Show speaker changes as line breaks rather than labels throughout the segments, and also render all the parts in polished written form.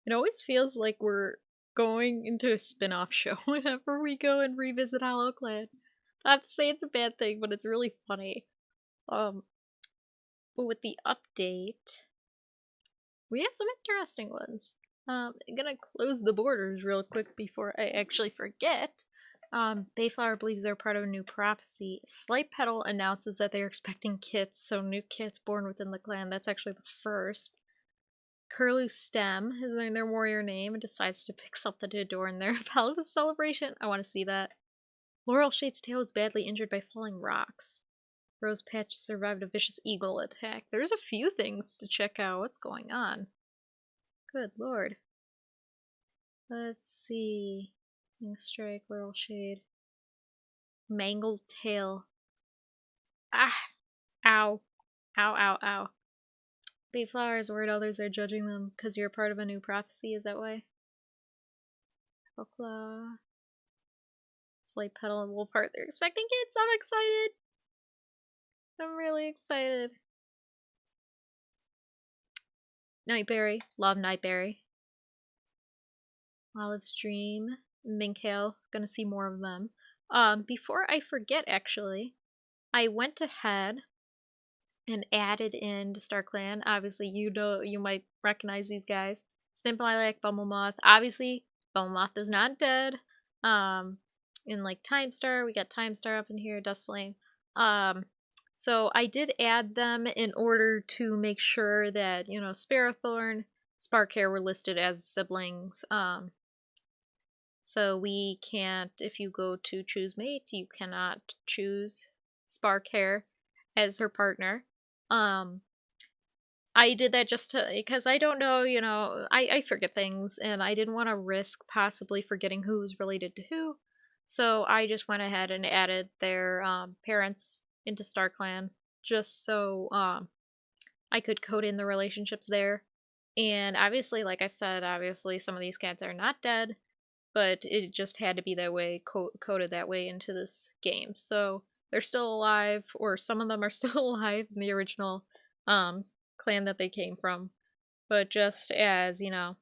It always feels like we're going into a spin-off show whenever we go and revisit HollowClan. Not to say it's a bad thing, but it's really funny. Um, but with the update, we have some interesting ones. I'm gonna close the borders real quick before I actually forget. Bayflower believes they're part of a new prophecy. Slight Petal announces that they're expecting kits, so new kits born within the clan. That's actually the first. Curlew Stem is their warrior name and decides to pick something to adorn their Paladin celebration. I want to see that. Laurel Shade's tail was badly injured by falling rocks. Rose Patch survived a vicious eagle attack. There's a few things to check out. What's going on? Good lord. Let's see. King Strike, Laurel Shade. Mangled tail. Ah! Ow. Ow, ow, ow. Bayflower is worried others are judging them because you're part of a new prophecy, is that why? Claw. Slight Petal and Wolfheart. They're expecting kids. I'm excited. I'm really excited. Nightberry. Love Nightberry. Olive Stream. Minkale. Gonna see more of them. Before I forget, actually, I went ahead and added in to StarClan. Obviously, you might recognize these guys. Snip-Lilac, Bumblemoth. Obviously, Bumblemoth is not dead. In like Timestar, we got Timestar up in here, Dustflame. So I did add them in order to make sure that, you know, Sparrowthorn, Sparkhair were listed as siblings. So we can't, if you go to choose mate, you cannot choose Sparkhair as her partner. I did that just to, because I don't know, you know, I forget things, and I didn't want to risk possibly forgetting who was related to who. So I just went ahead and added their parents into StarClan just so I could code in the relationships there. And obviously, like I said, obviously some of these cats are not dead, but it just had to be that way, coded that way into this game. So they're still alive, or some of them are still alive in the original clan that they came from. But just as, you know,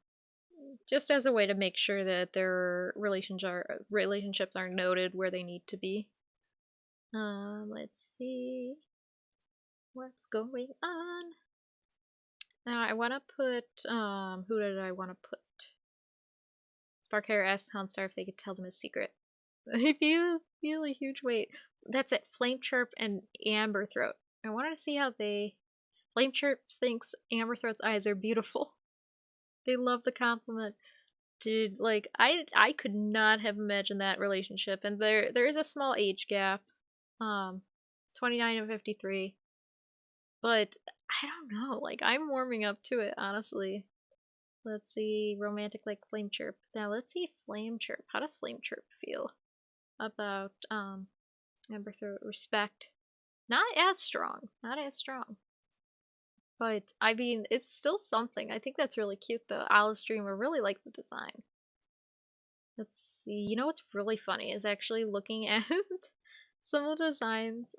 just as a way to make sure that their relationships are noted where they need to be. Let's see what's going on. Now I want to put, who did I want to put? Sparkhair asked Houndstar if they could tell them his secret. I feel a huge weight. That's it. Flamechirp and Amberthroat. I wanted to see how they... Flamechirp thinks Amberthroat's eyes are beautiful. They love the compliment. Dude, like, I could not have imagined that relationship. And there is a small age gap. 29 and 53. But, I don't know. Like, I'm warming up to it, honestly. Let's see. Romantic like Flamechirp. Now, let's see Flamechirp. How does Flamechirp feel about, Amberthroat? Respect. Not as strong. Not as strong. But, I mean, it's still something. I think that's really cute, though. Olive Stream, I really like the design. Let's see. You know what's really funny is actually looking at some of the designs,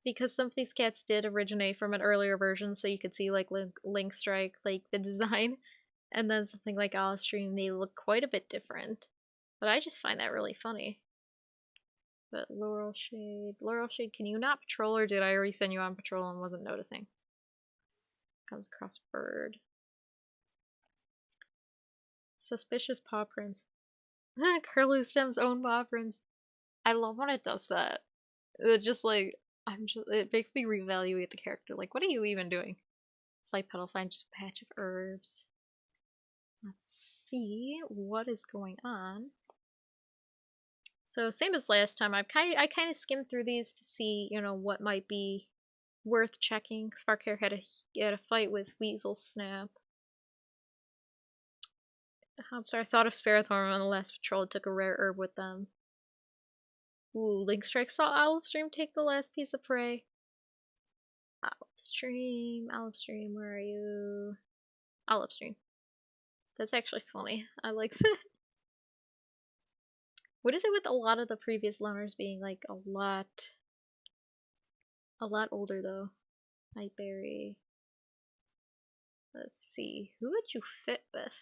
because some of these cats did originate from an earlier version, so you could see, like, Link Strike, like, the design, and then something like Olive Stream, they look quite a bit different. But I just find that really funny. But Laurel Shade, can you not patrol, or did I already send you on patrol and wasn't noticing? Comes across bird. Suspicious paw prints. Curlew Stem's own paw prints. I love when it does that. It just like it makes me reevaluate the character. Like, what are you even doing? Slight Petal finds a patch of herbs. Let's see what is going on. So same as last time, I kind of skimmed through these to see, you know, what might be worth checking. Sparkhair had a fight with Weasel Snap. I'm sorry, I thought of Sparrowthorn on the last patrol. Took a rare herb with them. Ooh, Link Strike saw Olive Stream take the last piece of prey. Olive Stream, where are you? Olive Stream. That's actually funny. I like that. What is it with a lot of the previous loners being like a lot older though? Nightberry. Let's see. Who would you fit with?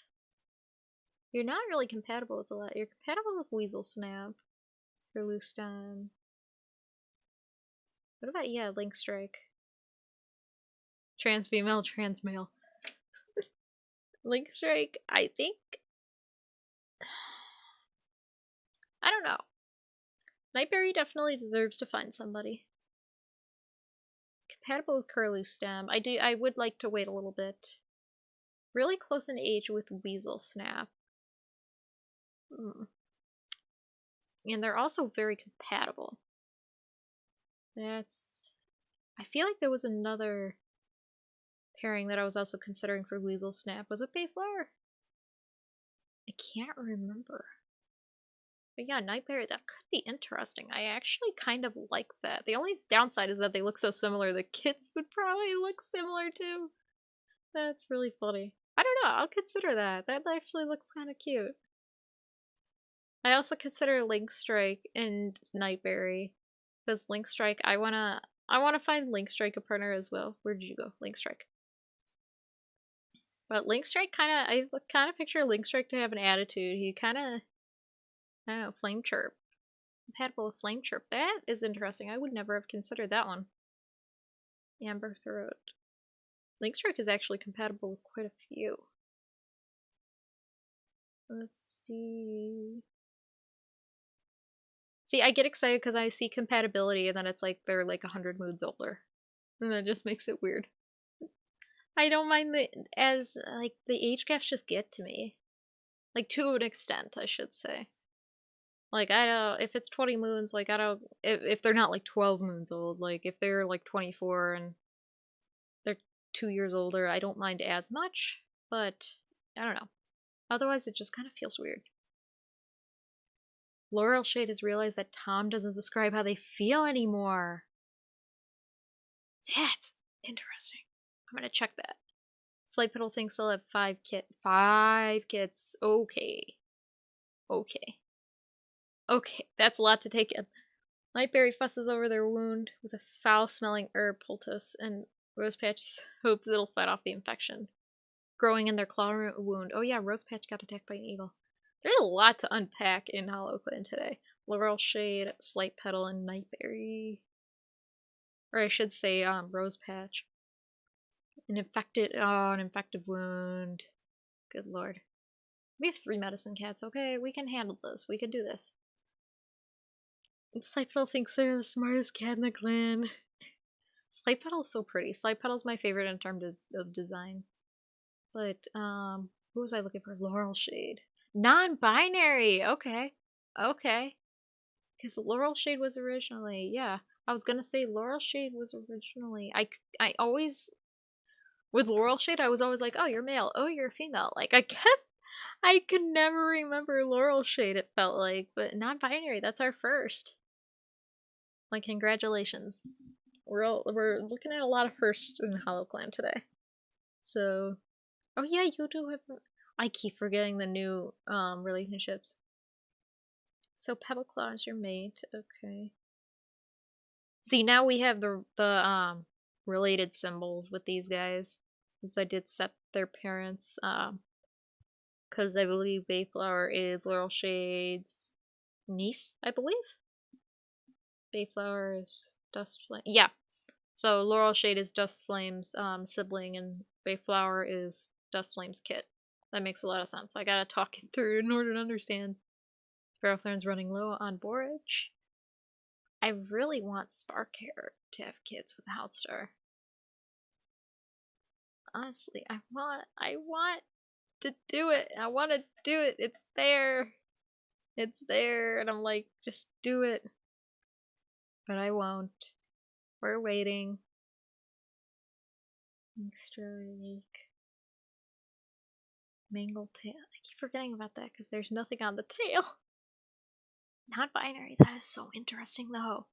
You're not really compatible with a lot. You're compatible with Weasel Snap. For Loose Time. What about, yeah, Link Strike? Trans female, trans male. Link Strike, I think. I don't know. Nightberry definitely deserves to find somebody. Compatible with Curlew Stem. I would like to wait a little bit. Really close in age with Weasel Snap. And they're also very compatible. That's... I feel like there was another pairing that I was also considering for Weasel Snap. Was it Bayflower? I can't remember. But yeah, Nightberry, that could be interesting. I actually kind of like that. The only downside is that they look so similar. The kits would probably look similar too. That's really funny. I don't know, I'll consider that. That actually looks kind of cute. I also consider Link Strike and Nightberry. Because Link Strike, I wanna find Link Strike a partner as well. Where did you go? Link Strike. But Link Strike I kinda picture Link Strike to have an attitude. He kinda, I don't know, Flame Chirp. Compatible with Flame Chirp. That is interesting. I would never have considered that one. Amber Throat. Link Strike is actually compatible with quite a few. Let's see. See, I get excited because I see compatibility and then it's like they're like 100 moods older. And that just makes it weird. I don't mind the age gaps just get to me. Like, to an extent, I should say. Like, I don't, if it's 20 moons, like, I don't, if they're not like 12 moons old, like, if they're like 24 and they're 2 years older, I don't mind as much, but I don't know. Otherwise, it just kind of feels weird. Laurel Shade has realized that Tom doesn't describe how they feel anymore. That's interesting. I'm gonna check that. Slight Petal thinks they'll have 5 kits. 5 kits. Okay. Okay. Okay, that's a lot to take in. Nightberry fusses over their wound with a foul-smelling herb poultice, and Rosepatch hopes it'll fight off the infection growing in their claw wound. Oh yeah, Rosepatch got attacked by an eagle. There's a lot to unpack in HollowClan today. Laurel Shade, Slight Petal, and Nightberry. Or I should say, Rosepatch. An infected wound. Good lord. We have 3 medicine cats, okay? We can handle this. We can do this. Slight Petal thinks they're the smartest cat in the clan. Slight Petal's so pretty. Slight Petal's my favorite in terms of design. But, who was I looking for? Laurel Shade. Non-binary! Okay. Okay. Because Laurel Shade was originally, yeah. I was gonna say Laurel Shade was originally, I always, with Laurel Shade, I was always like, oh, you're male. Oh, you're female. Like, I could never remember Laurel Shade, it felt like. But non-binary, that's our first. Like, congratulations. We're looking at a lot of firsts in HollowClan today. So, oh yeah, you do have, I keep forgetting the new relationships. So Pebbleclaw is your mate, okay. See, now we have the related symbols with these guys. Since I did set their parents, because I believe Bayflower is Laurel Shade's niece, I believe. Bayflower is Dustflame. Yeah. So Laurel Shade is Dustflame's sibling, and Bayflower is Dustflame's kid. That makes a lot of sense. I gotta talk it through in order to understand. Sparrowthorn's running low on borage. I really want Sparkhair to have kids with Houtstar. Honestly, I want to do it. I want to do it. It's there. It's there, and I'm like, just do it. But I won't. We're waiting. Extra Lake. Mangled tail. I keep forgetting about that because there's nothing on the tail. Non-binary. That is so interesting, though.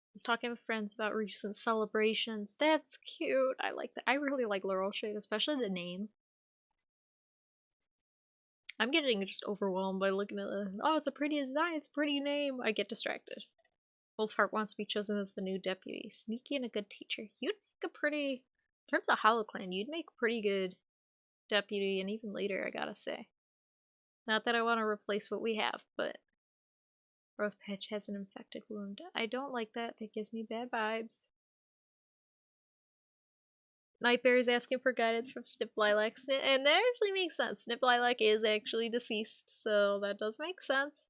I was talking with friends about recent celebrations. That's cute. I like that. I really like Laurel Shade, especially the name. I'm getting just overwhelmed by looking at the, oh, it's a pretty design, it's a pretty name. I get distracted. Wolfheart wants to be chosen as the new deputy. Sneaky and a good teacher. You'd make a pretty In terms of HollowClan, you'd make pretty good deputy, and even later, I gotta say. Not that I want to replace what we have, but Rose Patch has an infected wound. I don't like that. That gives me bad vibes. Nightbear is asking for guidance from Snip Lilac, and that actually makes sense. Snip Lilac is actually deceased, so that does make sense.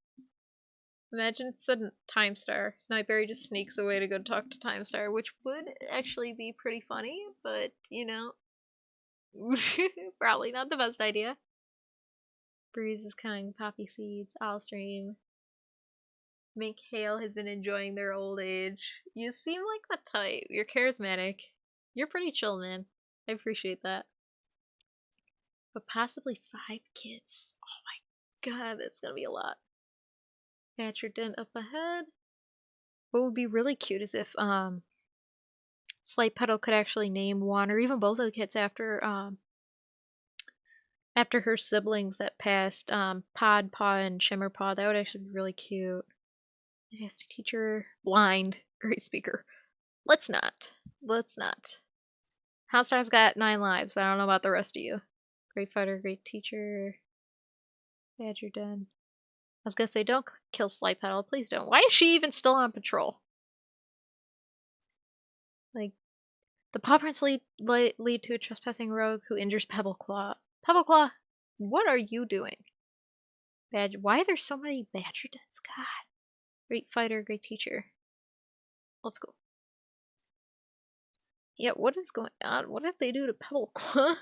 Imagine it's a Time Star. Nightberry just sneaks away to go talk to Time Star, which would actually be pretty funny, but, you know, probably not the best idea. Breeze is cutting poppy seeds. Allstream. Mink Hale has been enjoying their old age. You seem like the type. You're charismatic. You're pretty chill, man. I appreciate that. But possibly 5 kids. Oh my god, that's gonna be a lot. Patcher Den up ahead. What would be really cute is if Slight Petal could actually name one or even both of the kids after her siblings that passed, Pod Paw and Shimmer Paw. That would actually be really cute. Fantastic teacher. Blind. Great speaker. Let's not. House Star's got 9 lives, but I don't know about the rest of you. Great fighter, great teacher. Badger Den. I was gonna say, don't kill Slight Petal. Please don't. Why is she even still on patrol? Like, the Paw Prints lead to a trespassing rogue who injures Pebbleclaw. Pebbleclaw, what are you doing? Why are there so many Badger Dens? God. Great fighter, great teacher. Let's go. Yeah, what is going on? What did they do to Pebbleclaw?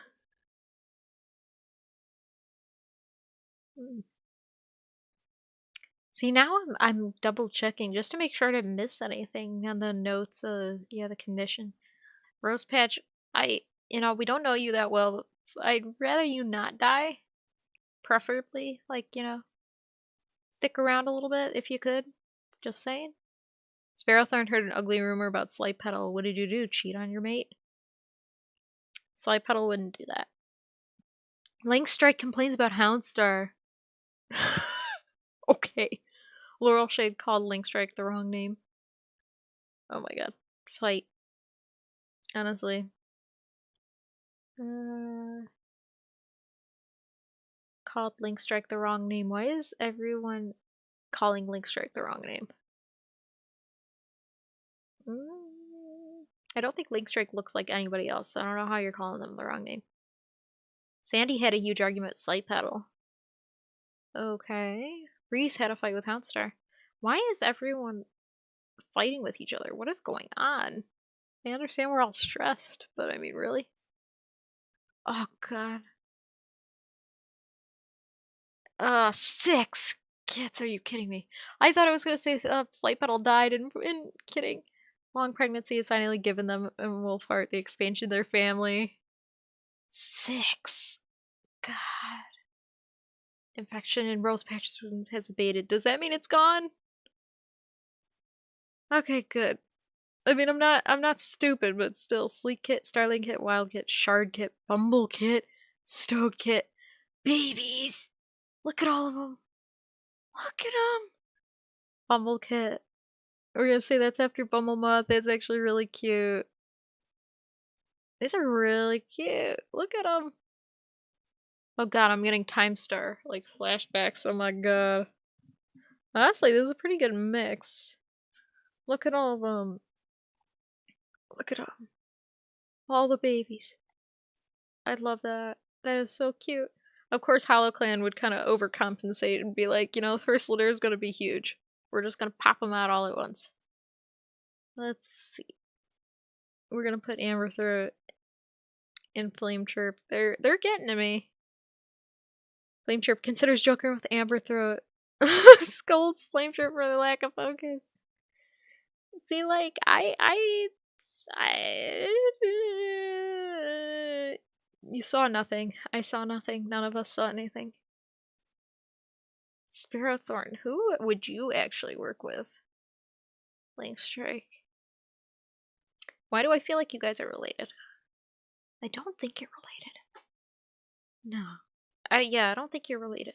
See, now I'm double checking just to make sure I didn't miss anything on the notes of, yeah, the condition. Rose Patch, we don't know you that well, but I'd rather you not die. Preferably, like, stick around a little bit if you could. Just saying. Sparrowthorn heard an ugly rumor about Slight Petal. What did you do? Cheat on your mate? Slight Petal wouldn't do that. Linkstrike complains about Houndstar. Okay. Laurel Shade called Linkstrike the wrong name. Oh my god. Fight. Honestly. Called Linkstrike the wrong name. Why is everyone calling Linkstrike the wrong name? I don't think Linkstrike looks like anybody else, so I don't know how you're calling them the wrong name. Sandy had a huge argument with Slight Petal. Okay. Reese had a fight with Houndstar. Why is everyone fighting with each other? What is going on? I understand we're all stressed, but I mean, really? Oh, God. 6 kids, are you kidding me? I thought I was gonna say Slight Petal died, and kidding. Long pregnancy has finally given them a Wolfheart, the expansion of their family. 6. God. Infection in Rose Patch's wound has abated. Does that mean it's gone? Okay, good. I mean, I'm not stupid, but still. Sleek Kit, Starling Kit, Wild Kit, Shard Kit, Bumble Kit, Stowed Kit. Babies! Look at all of them. Look at them! Bumble Kit. We're gonna say that's after Bumble Moth. That's actually really cute. These are really cute. Look at them. Oh god, I'm getting Time Star. Like, flashbacks. Oh my god. Honestly, this is a pretty good mix. Look at all of them. Look at them. All the babies. I love that. That is so cute. Of course, HollowClan would kind of overcompensate and be like, the first litter is going to be huge. We're just going to pop them out all at once. Let's see. We're going to put Amber Throat and Flame Chirp. They're getting to me. Flame Chirp considers Joker with Amber Throat. Scolds Flame Chirp for the lack of focus. See, like, you saw nothing. I saw nothing. None of us saw anything. Sparrowthorn, who would you actually work with? Linkstrike. Why do I feel like you guys are related? I don't think you're related. No. I don't think you're related.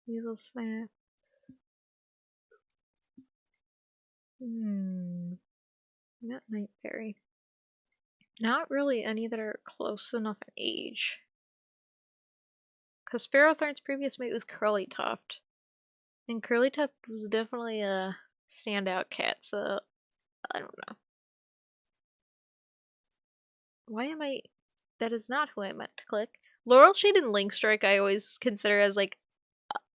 Weasel Snap. Not Night Fairy. Not really any that are close enough in age. Because Sparrowthorn's previous mate was Curlytuft. And Curlytuft was definitely a standout cat, so I don't know. Why am I... That is not who I meant to click. Laurel Shade and Linkstrike I always consider as like...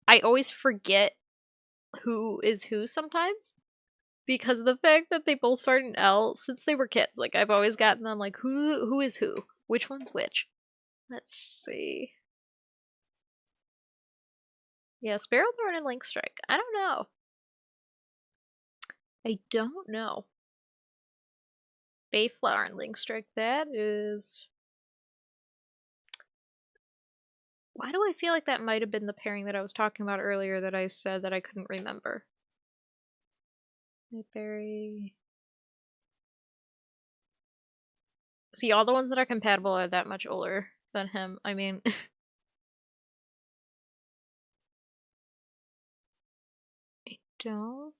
I always forget who is who sometimes. Because of the fact that they both start in L since they were kids. Like, I've always gotten them like, who is who? Which one's which? Let's see. Yeah, Sparrowthorn and Linkstrike. I don't know. I don't know. Bayflower and Linkstrike. That is... Why do I feel like that might have been the pairing that I was talking about earlier that I said that I couldn't remember? Nightberry... See, all the ones that are compatible are that much older than him. I mean... I don't...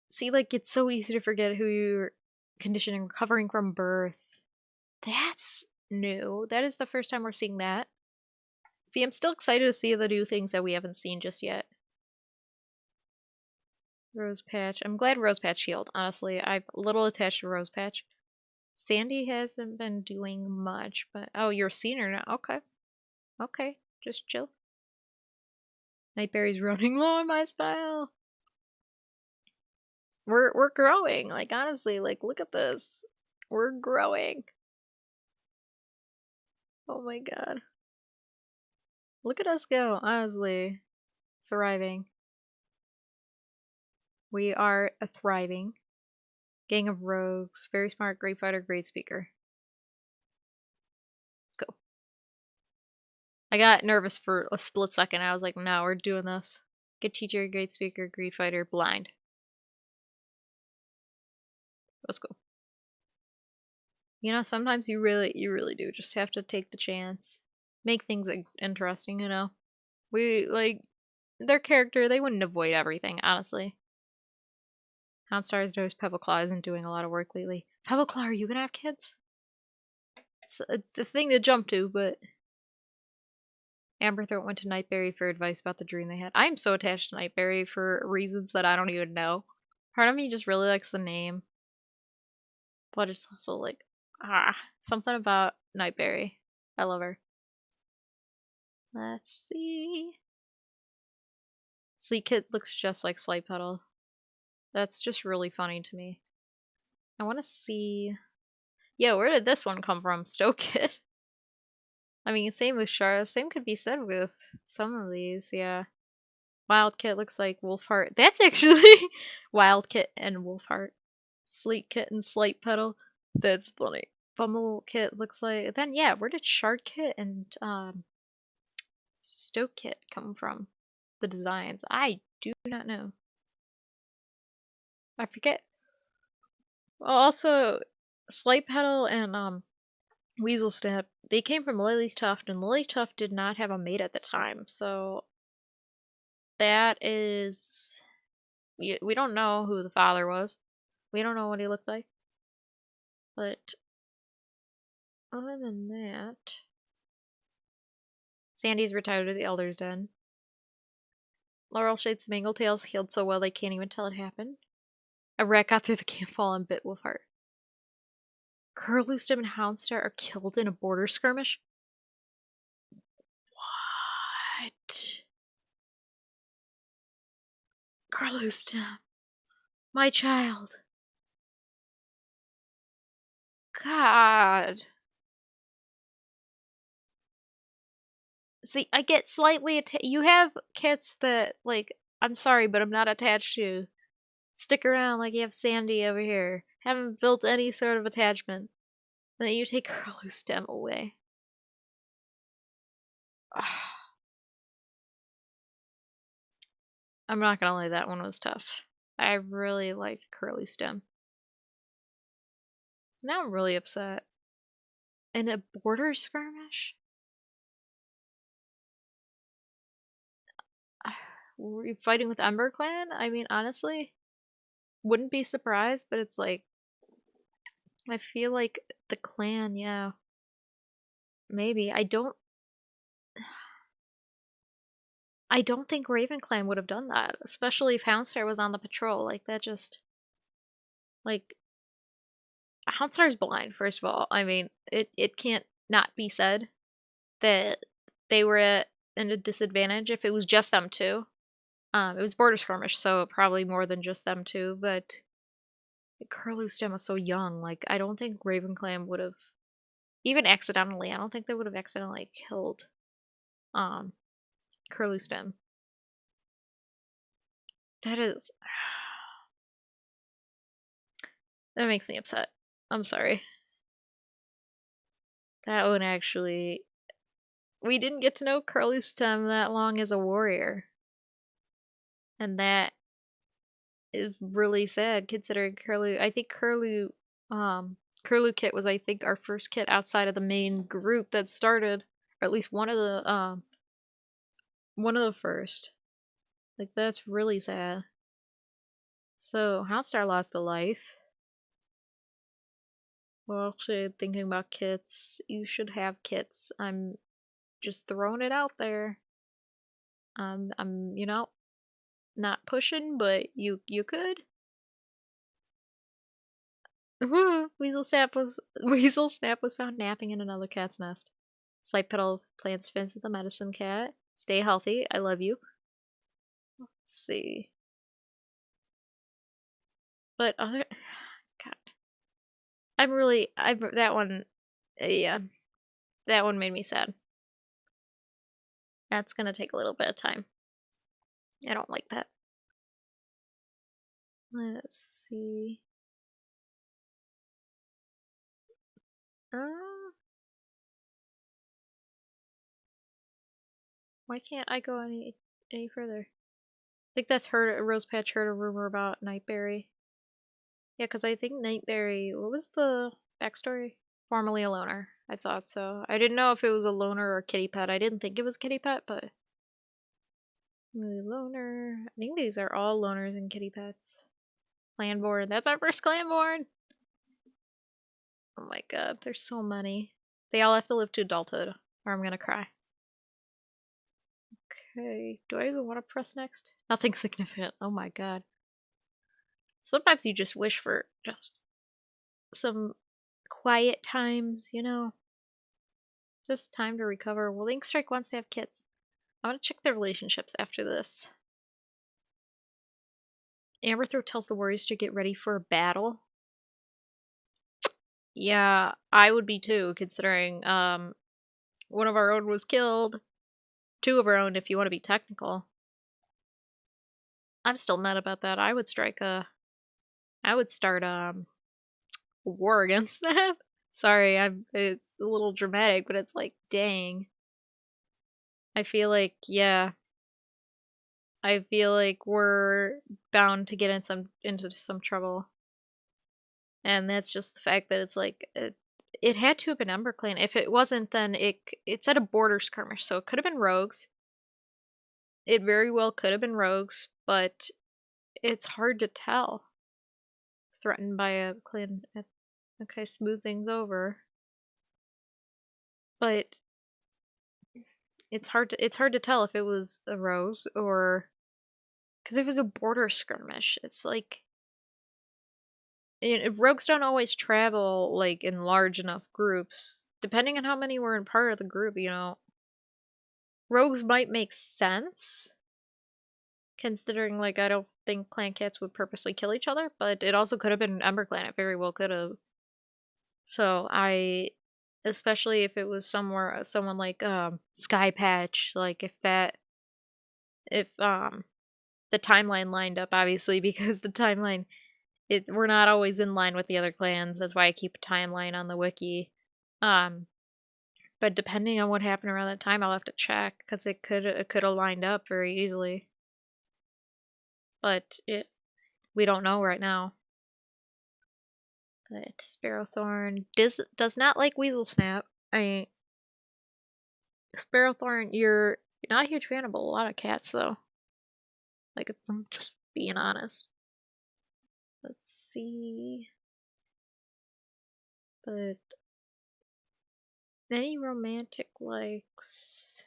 See, like, it's so easy to forget who you're conditioning, recovering from birth. That's new. That is the first time we're seeing that. See, I'm still excited to see the new things that we haven't seen just yet. Rose Patch. I'm glad Rose Patch healed, honestly. I'm a little attached to Rose Patch. Sandy hasn't been doing much, but... Oh, you're a senior now. Okay. Okay. Just chill. Nightberry's running low on my spell. We're growing. Like, honestly, like, look at this. We're growing. Oh my god. Look at us go, honestly. Thriving. We are a thriving. Gang of rogues. Very smart, great fighter, great speaker. Let's go. I got nervous for a split second. I was like, no, we're doing this. Good teacher, great speaker, great fighter, blind. Let's go. You know, sometimes you really do just have to take the chance. Make things interesting, you know? We, like, their character, they wouldn't avoid everything, honestly. Houndstar's knows Pebbleclaw isn't doing a lot of work lately. Pebbleclaw, are you gonna have kids? It's a thing to jump to, but... Amberthroat went to Nightberry for advice about the dream they had. I'm so attached to Nightberry for reasons that I don't even know. Part of me just really likes the name. But it's also like, something about Nightberry. I love her. Let's see. Sleek Kit looks just like Slight Petal. That's just really funny to me. I want to see... Yeah, where did this one come from? Stoke Kit? I mean, same with Shara. Same could be said with some of these, yeah. Wild Kit looks like Wolfheart. That's actually Wild Kit and Wolfheart. Sleek Kit and Slight Petal. That's funny. Bumble Kit looks like... Then, yeah, where did Shard Kit and Stoke Kit come from? The designs. I do not know. I forget. Also, Slight Petal and Weasel Step, they came from Lilytuft, and Lilytuft did not have a mate at the time, so that is... We don't know who the father was. We don't know what he looked like. But other than that... Sandy's retired to the Elder's Den. Laurel Shade's Mangletails healed so well they can't even tell it happened. A rat got through the camp wall and bit Wolfheart. Curlustem and Houndstar are killed in a border skirmish? What? Curlustem. My child. God. See, I get slightly you have kits that, like, I'm sorry, but I'm not attached to. Stick around like you have Sandy over here. Haven't built any sort of attachment. And then you take Curlustem away. I'm not gonna lie, that one was tough. I really liked Curlustem. Now I'm really upset. In a border skirmish? Were you fighting with HollowClan? I mean, honestly, wouldn't be surprised, but it's like, I feel like the clan, yeah. Maybe. I don't think RavenClan would have done that, especially if Houndstar was on the patrol. Like, that just, like, Houndstar's blind, first of all. I mean, it can't not be said that they were in a disadvantage if it was just them two. It was border skirmish, so probably more than just them two, but Curlew's stem was so young, like, I don't think RavenClan would have, even accidentally, I don't think they would have accidentally killed, Curlew's stem. That is... that makes me upset. I'm sorry. That one actually... we didn't get to know Curlew's stem that long as a warrior. And that is really sad, considering Curlew... I think Curlew kit was, I think, our first kit outside of the main group that started, or at least one of the first. Like, that's really sad. So, Houndstar lost a life. Well, actually, thinking about kits, you should have kits. I'm just throwing it out there. I'm, you know, not pushing, but you could. Weasel Snap was found napping in another cat's nest. Slight petal plants fence with the medicine cat. Stay healthy. I love you. Let's see. But other... God. That one... yeah. That one made me sad. That's gonna take a little bit of time. I don't like that. Let's see. Why can't I go any further? I think that's Rose Patch heard a rumor about Nightberry. Yeah, because I think Nightberry... what was the backstory? Formerly a loner. I thought so. I didn't know if it was a loner or a kitty pet. I didn't think it was kitty pet, but... loner... I think these are all loners and kitty pets. Clanborn. That's our first Clanborn! Oh my god, there's so many. They all have to live to adulthood, or I'm gonna cry. Okay, do I even want to press next? Nothing significant. Oh my god. Sometimes you just wish for just some quiet times, you know? Just time to recover. Well, Link Strike wants to have kids. I want to check their relationships after this. Amberthroat tells the warriors to get ready for a battle. Yeah, I would be too, considering one of our own was killed. Two of our own, if you want to be technical. I'm still mad about that. I would start a war against that. Sorry, it's a little dramatic, but it's like, dang. I feel like, yeah. I feel like we're bound to get into some trouble. And that's just the fact that it's like, it had to have been EmberClan. If it wasn't, then it said a border skirmish, so it could have been rogues. It very well could have been rogues, but it's hard to tell. It's threatened by a clan. Okay, smooth things over. But it's hard to tell if it was a rose or... because it was a border skirmish. It's like... rogues don't always travel, like, in large enough groups. Depending on how many were in part of the group, you know. Rogues might make sense, considering, like, I don't think clan cats would purposely kill each other, but it also could have been EmberClan. It very well could have. So especially if it was someone like Sky Patch, like if the timeline lined up, obviously, because the timeline, we're not always in line with the other clans. That's why I keep a timeline on the wiki. But depending on what happened around that time, I'll have to check, because it could have lined up very easily. But we don't know right now. But Sparrowthorn does not like Weasel Snap. Sparrowthorn, you're not a huge fan of a lot of cats, though. Like, if I'm just being honest. Let's see. But any romantic likes?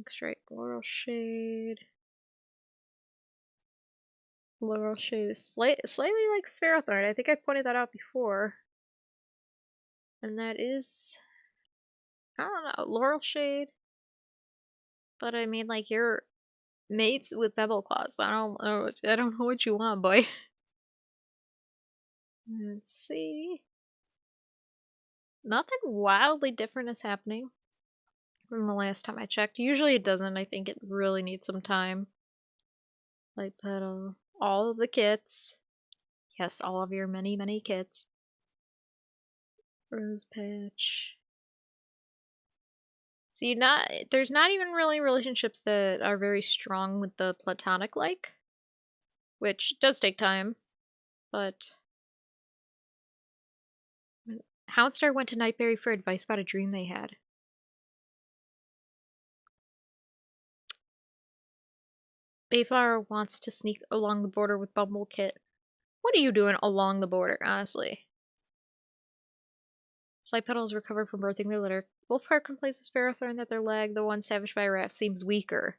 Strike, Laurel Shade. Laurel Shade is slightly like Sparrowthorn. I think I pointed that out before. And that is, I don't know, Laurel Shade. But I mean, like, you're mates with Bevel Claws. I don't know what you want, boy. Let's see. Nothing wildly different is happening from the last time I checked. Usually it doesn't. I think it really needs some time. Light Petal. All of the kits. Yes, all of your many, many kits. Rose Patch. See, there's not even really relationships that are very strong with the platonic like, which does take time, but Houndstar went to Nightberry for advice about a dream they had. Bayflower wants to sneak along the border with Bumblecit. What are you doing along the border, honestly? Slight Petals recovered from birthing their litter. Wolfheart complains to Sparrowthorn that their leg, the one savaged by a rat, seems weaker.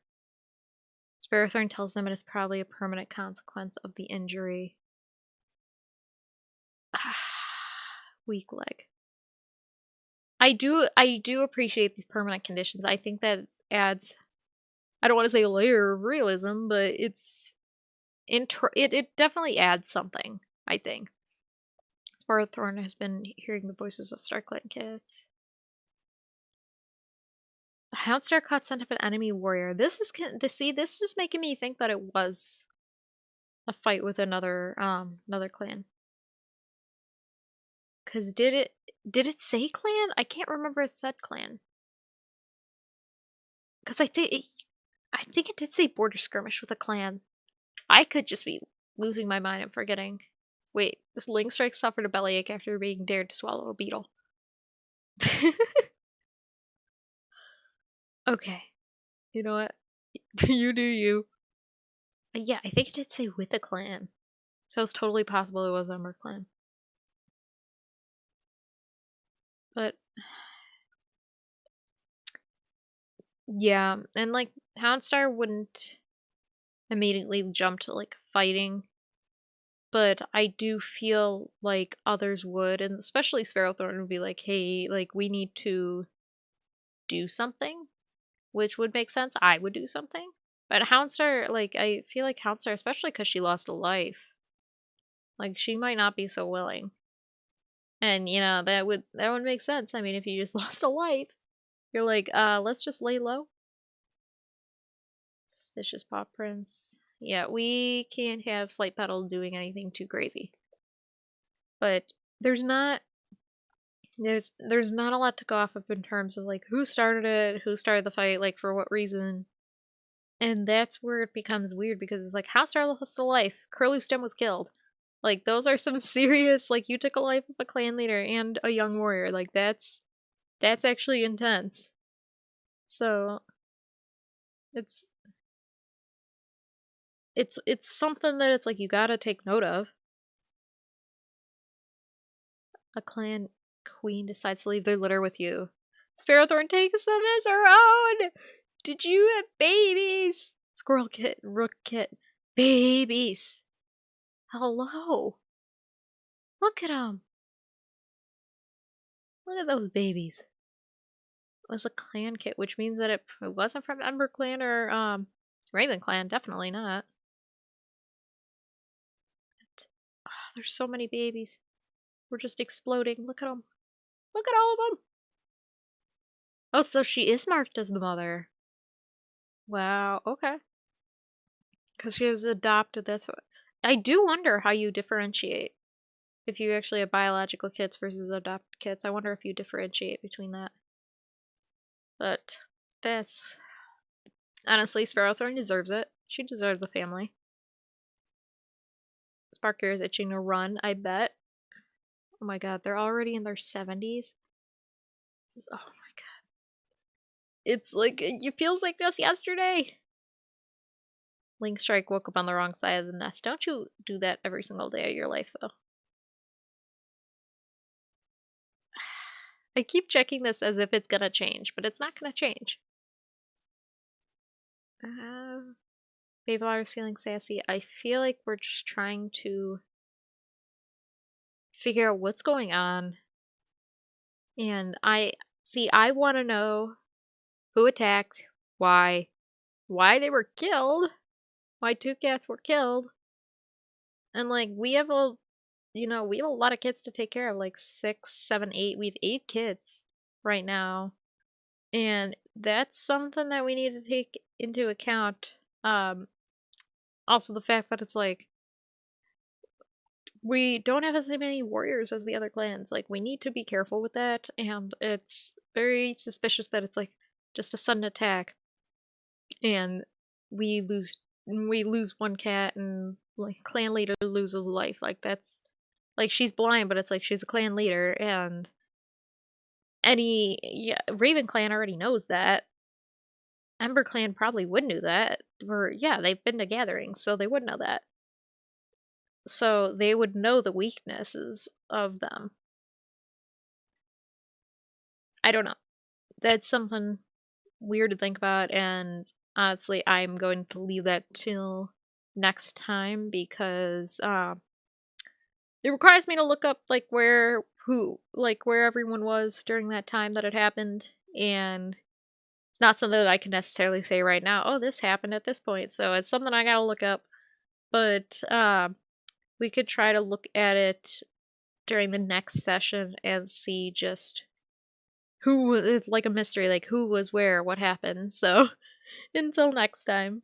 Sparrowthorn tells them it is probably a permanent consequence of the injury. Weak leg. I do appreciate these permanent conditions. I think that adds, I don't want to say a layer of realism, but it definitely adds something, I think. Sparrowthorn has been hearing the voices of StarClan kids. Houndstar caught scent of an enemy warrior. This is making me think that it was a fight with another clan. Cause did it say clan? I can't remember if it said clan. Cause I think it did say border skirmish with a clan. I could just be losing my mind and forgetting. Wait, this Lingstrike suffered a bellyache after being dared to swallow a beetle. Okay. You know what? You do you. Yeah, I think it did say with a clan. So it's totally possible it was Ember Clan. But yeah, and like Houndstar wouldn't immediately jump to like fighting, but I do feel like others would, and especially Sparrowthorn would be like, hey, like we need to do something, which would make sense. I would do something. But Houndstar, like, I feel like Houndstar, especially because she lost a life, like she might not be so willing. And you know, that would make sense. I mean, if you just lost a life, you're like, let's just lay low. Suspicious paw prints. Yeah, we can't have Slight Petal doing anything too crazy. But there's not a lot to go off of in terms of like who started it, who started the fight, like for what reason. And that's where it becomes weird because it's like Houndstar lost a life, Curlew Stem was killed. Like those are some serious, like you took a life of a clan leader and a young warrior. Like that's actually intense. So it's something that it's like you gotta take note of. A clan queen decides to leave their litter with you. Sparrowthorn takes them as her own! Did you have babies? Squirrel Kit, Rook Kit. Babies! Hello! Look at them! Look at those babies. It was a clan kit, which means that it wasn't from Ember Clan or Raven Clan. Definitely not. Oh, there's so many babies. We're just exploding. Look at them. Look at all of them! Oh, so she is marked as the mother. Wow, okay. Because she was adopted, that's what... I do wonder how you differentiate. If you actually have biological kits versus adopted kits. I wonder if you differentiate between that. But that's... Honestly, Sparrowthorn deserves it. She deserves a family. Sparker is itching to run, I bet. Oh my god, they're already in their 70s. Oh my god. It's like, it feels like just yesterday. Lingstrike woke up on the wrong side of the nest. Don't you do that every single day of your life, though. I keep checking this as if it's gonna change, but it's not gonna change. Babylar's feeling sassy. I feel like we're just trying to figure out what's going on. And I want to know who attacked, why they were killed, why 2 cats were killed. And like we have a lot of kids to take care of, like 6, 7, 8. We have 8 kids right now. And that's something that we need to take into account. Also the fact that it's like we don't have as many warriors as the other clans. Like, we need to be careful with that, and it's very suspicious that it's like just a sudden attack and we lose 1 cat and like clan leader loses life. Like, that's like, she's blind, but it's like she's a clan leader, and Raven clan already knows that. Ember clan probably would know that. Or yeah, they've been to gatherings, so they would know that. So they would know the weaknesses of them. I don't know. That's something weird to think about, and honestly, I'm going to leave that till next time because it requires me to look up like where everyone was during that time that it happened, and it's not something that I can necessarily say right now, oh, this happened at this point. So it's something I gotta look up. But we could try to look at it during the next session and see just who, like a mystery, like who was where, what happened. So until next time.